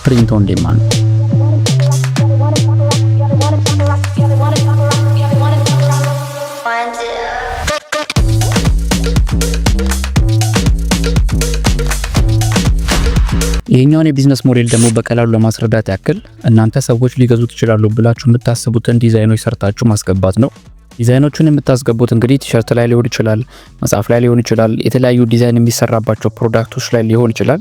ፕሪንት ኦን ዲማንድ። ይሄኛውን የቢዝነስ ሞዴል ደግሞ በቀላሉ ለማስረዳት ያክል እናንተ ሰዎች ሊገዙት ይችላሉ ብላችሁ የምታስቡትን ዲዛይኖች ሰርታችሁ ማስገባት ነው። ዲዛይኖቹን የምታስገቡት እንግዲህ ቲሸርት ላይ ሊሆን ይችላል፣ መጽሐፍ ላይ ሊሆን ይችላል፣ የተለያዩ ዲዛይን የሚሰራባቸው ፕሮዳክቶች ላይ ሊሆን ይችላል።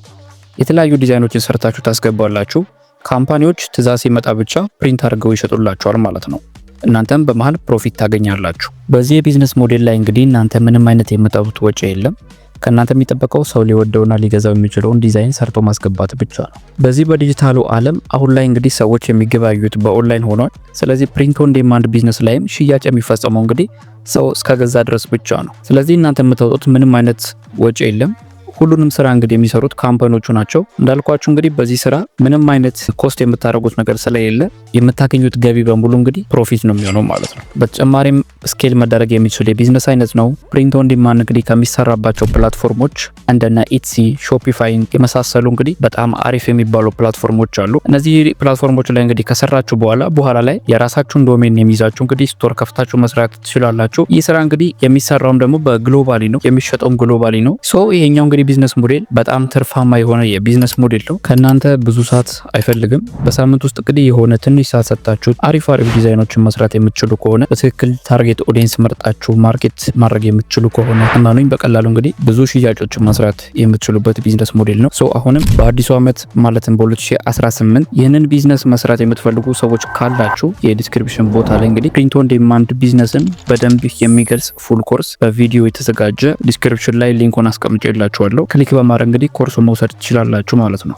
የተለያዩ ዲዛይኖችን ሰርታችሁ ታስገባላችሁ። ካምፓኒዎች ትዕዛዝ ሲመጣ ብቻ ፕሪንት አድርገው ይሸጡላችኋል ማለት ነው። እናንተም በመሃል ፕሮፊት ታገኛላችሁ። በዚህ የቢዝነስ ሞዴል ላይ እንግዲህ እናንተ ምንም አይነት የምታጡት ወጪ የለም። ከእናንተ የሚጠበቀው ሰው ሊወደውና ሊገዛው የሚችለውን ዲዛይን ሰርቶ ማስገባት ብቻ ነው። በዚህ በዲጂታሉ ዓለም አሁን ላይ እንግዲህ ሰዎች የሚገበያዩት በኦንላይን ሆኗል። ስለዚህ ፕሪንት ኦን ዲማንድ ቢዝነስ ላይም ሽያጭ የሚፈጸመው እንግዲህ ሰው እስከገዛ ድረስ ብቻ ነው። ስለዚህ እናንተ የምታወጡት ምንም አይነት ወጪ የለም። ሁሉንም ስራ እንግዲህ የሚሰሩት ካምፓኒዎቹ ናቸው። እንዳልኳችሁ እንግዲህ በዚህ ስራ ምንም አይነት ኮስት የምታደርጉት ነገር ስለሌለ የምታገኙት ገቢ በሙሉ እንግዲህ ፕሮፊት ነው የሚሆነው ማለት ነው። በተጨማሪም ስኬል መደረግ የሚችል የቢዝነስ አይነት ነው። ፕሪንት ኦን ዲማንድ እንግዲህ ከሚሰራባቸው ፕላትፎርሞች እንደነ ኢትሲ፣ ሾፒፋይ የመሳሰሉ እንግዲህ በጣም አሪፍ የሚባሉ ፕላትፎርሞች አሉ። እነዚህ ፕላትፎርሞች ላይ እንግዲህ ከሰራችሁ በኋላ ላይ የራሳችሁን ዶሜን የሚይዛችሁ እንግዲህ ስቶር ከፍታችሁ መስራት ትችላላችሁ። ይህ ስራ እንግዲህ የሚሰራውም ደግሞ በግሎባሊ ነው፣ የሚሸጠውም ግሎባሊ ነው። ይሄኛው እንግዲህ ቢዝነስ ሞዴል በጣም ትርፋማ የሆነ የቢዝነስ ሞዴል ነው። ከናንተ ብዙ ሰዓት አይፈልግም። በሳምንት ውስጥ እንግዲህ የሆነ ትንሽ ሰዓት ሰጣችሁ አሪፍ ዲዛይኖችን መስራት የምትችሉ ከሆነ በትክክል ታርጌት ኦዲየንስ መርጣችሁ ማርኬት ማድረግ የምትችሉ ከሆነ እማኑኝ በቀላሉ እንግዲህ ብዙ ሽያጮችን መስራት የምትችሉበት ቢዝነስ ሞዴል ነው። አሁንም በአዲሱ ዓመት ማለትም በ2018 ይህንን ቢዝነስ መስራት የምትፈልጉ ሰዎች ካላችሁ የዲስክሪፕሽን ቦታ ላይ እንግዲህ ፕሪንት ኦን ዲማንድ ቢዝነስን በደንብ የሚገልጽ ፉል ኮርስ በቪዲዮ የተዘጋጀ ዲስክሪፕሽን ላይ ሊንኩን አስቀምጬላችኋለሁ። ክሊክ በማድረግ እንግዲህ ኮርሱ መውሰድ ትችላላችሁ ማለት ነው።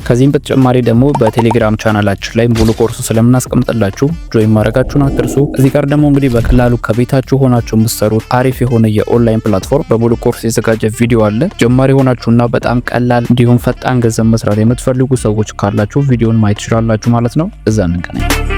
ከዚህም በተጨማሪ ደግሞ በቴሌግራም ቻናላችን ላይ ሙሉ ኮርሱ ስለምናስቀምጥላችሁ ጆይን ማድረጋችሁን አትርሱ። እዚህ ጋር ደግሞ እንግዲህ በቀላሉ ከቤታችሁ ሆናችሁ የምትሰሩት አሪፍ የሆነ የኦንላይን ፕላትፎርም በሙሉ ኮርስ የተዘጋጀ ቪዲዮ አለ። ጀማሪ ሆናችሁና በጣም ቀላል እንዲሁም ፈጣን ገንዘብ መስራት የምትፈልጉ ሰዎች ካላችሁ ቪዲዮን ማየት ትችላላችሁ ማለት ነው። እዛ እንገናኝ።